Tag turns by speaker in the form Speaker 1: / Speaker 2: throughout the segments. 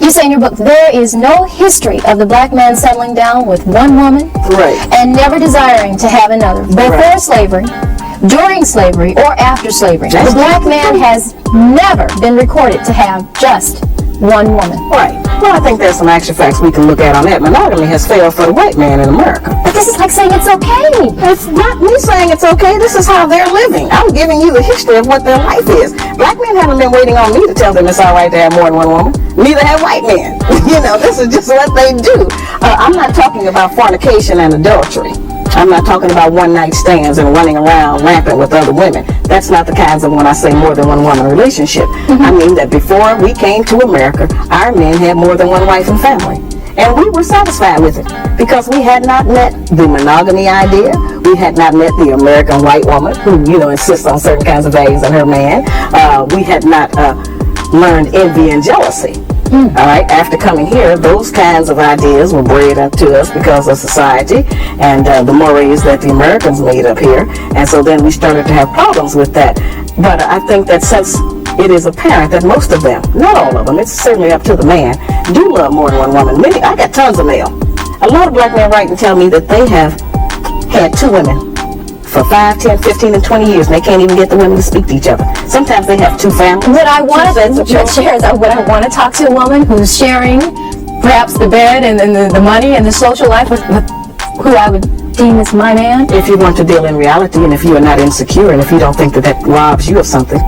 Speaker 1: You say in your book, there is no history of the black man settling down with one woman and never desiring to have another. Before slavery, during slavery, or after slavery, the black man has never been recorded to have just one woman.
Speaker 2: Right. Well, I think there's some actual facts we can look at on that. Monogamy has failed for the white man in America.
Speaker 1: But this is like saying it's okay.
Speaker 2: It's not me saying it's okay. This is how they're living. I'm giving you the history of what their life is. Black men haven't been waiting on me to tell them it's all right to have more than one woman. Neither have white men. This is just what they do. I'm not talking about fornication and adultery. I'm not talking about one-night stands and running around rampant with other women. That's not the kinds of, when I say more than one woman relationship. I mean that before we came to America, our men had more than one wife and family. And we were satisfied with it because we had not met the monogamy idea. We had not met the American white woman who, insists on certain kinds of values in her man. We had not learned envy and jealousy. All right, after coming here, those kinds of ideas were bred into us because of society and the mores that the Americans made up here. And so then we started to have problems with that. But I think that since it is apparent that most of them, not all of them, it's certainly up to the man, do love more than one woman. Many, I got tons of mail. A lot of black men write and tell me that they have had two women for 5, 10, 15, and 20 years, and they can't even get the women to speak to each other. Sometimes they have two families.
Speaker 1: Would I want to talk to a woman who's sharing perhaps the bed and the money and the social life with who I would deem as my man?
Speaker 2: If you want to deal in reality, and if you are not insecure, and if you don't think that robs you of something,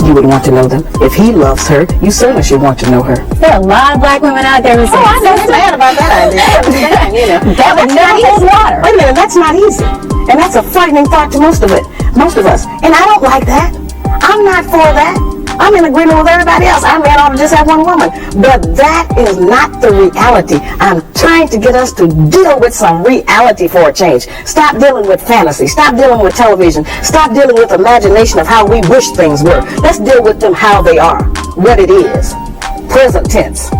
Speaker 2: you would want to know them. If he loves her, you certainly should want to know her.
Speaker 1: There are a lot of black women out there who say,
Speaker 2: I know you're mad about that idea.
Speaker 1: That would never hold water.
Speaker 2: Wait a minute, that's not easy. And that's a frightening thought to most of us. And I don't like that. I'm not for that. I'm in agreement with everybody else. Our man ought to just have one woman. But that is not the reality. I'm trying to get us to deal with some reality for a change. Stop dealing with fantasy. Stop dealing with television. Stop dealing with imagination of how we wish things were. Let's deal with them how they are. What it is. Present tense.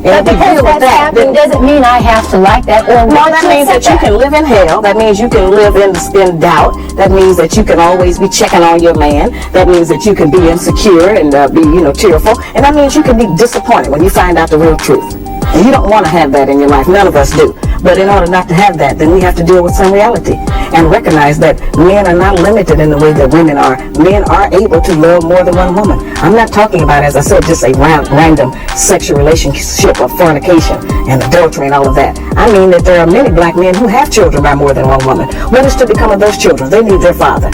Speaker 1: But because that's happening doesn't mean I have to like that or
Speaker 2: no, that means that you can live in hell. That means you can live in doubt. That means that you can always be checking on your man. That means that you can be insecure and be, tearful. And that means you can be disappointed when you find out the real truth. And you don't want to have that in your life. None of us do. But in order not to have that, then we have to deal with some reality and recognize that men are not limited in the way that women are. Men are able to love more than one woman. I'm not talking about, as I said, just a random sexual relationship of fornication and adultery and all of that. I mean that there are many black men who have children by more than one woman. What is to become of those children? They need their father.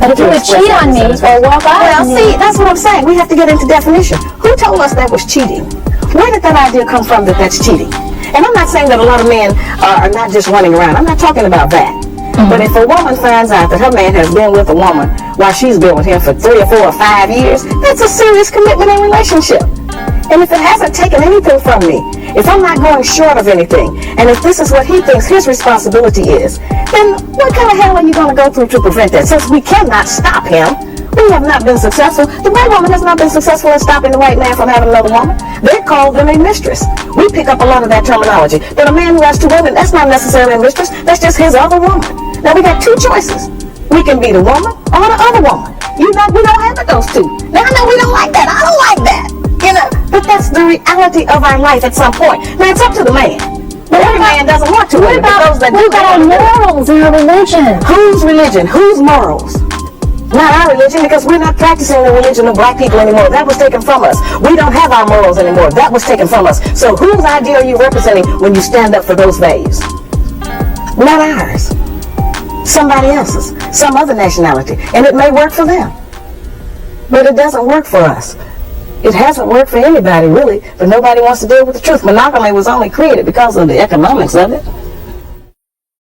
Speaker 1: But if you would cheat on me or walk out on me.
Speaker 2: See, that's what I'm saying. We have to get into definition. Who told us that was cheating? Where did that idea come from that that's cheating? And I'm not saying that a lot of men are not just running around. I'm not talking about that. But if a woman finds out that her man has been with a woman while she's been with him for 3 or 4 or 5 years, that's a serious commitment in relationship. And if it hasn't taken anything from me, if I'm not going short of anything, and if this is what he thinks his responsibility is, then what kind of hell are you going to go through to prevent that? Since we cannot stop him, we have not been successful. The white woman has not been successful in stopping the white man from having another woman. They call them a mistress. We pick up a lot of that terminology. But a man who has 2 women, that's not necessarily a mistress. That's just his other woman. Now we got 2 choices. We can be the woman or the other woman. We don't have those 2. Now I know we don't like that. I don't like that. But that's the reality of our life at some point. Now it's up to the man. But every man doesn't want to.
Speaker 1: What about our morals and our religion?
Speaker 2: Whose religion? Whose morals? Not our religion, because we're not practicing the religion of black people anymore. That was taken from us. We don't have our morals anymore. That was taken from us. So whose idea are you representing when you stand up for those values? Not ours. Somebody else's. Some other nationality. And it may work for them. But it doesn't work for us. It hasn't worked for anybody, really, but nobody wants to deal with the truth. Monogamy was only created because of the economics of it.